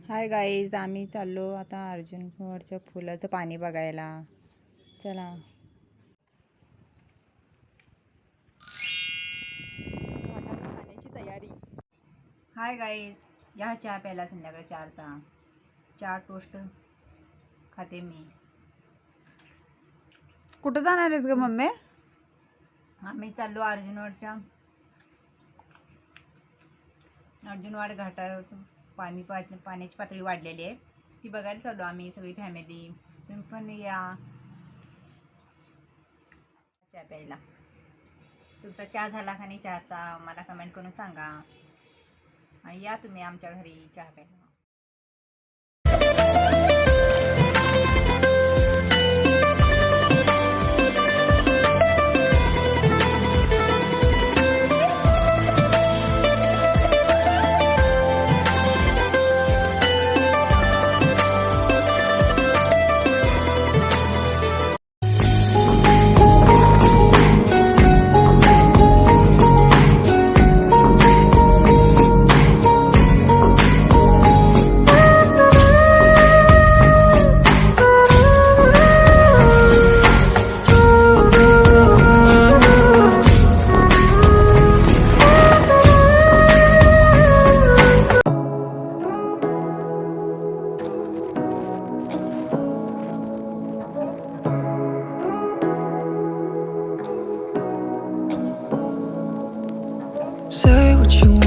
Hi guys, आम्ही चाललो आता अर्जुनवरच्या फुलाचं पाणी बघायला. चला. पाण्याची तयारी. हाय गाईज, या चहा प्यायला संध्याकाळी 4चा. चहा टोस्ट खाते मी. कुठं जाणार आहेस ग मम्मी? आम्ही चाललो अर्जुनवाड घाटावर. पाण्याची पातळी वाढलेली आहे, ती बघायला चाललो आम्ही सगळी फॅमिली. तुम्ही पण या चहा प्यायला. तुमचा चहा झाला का नाही चहाचा मला कमेंट करून सांगा, आणि या तुम्ही आमच्या घरी चहा प्यायला. Say what you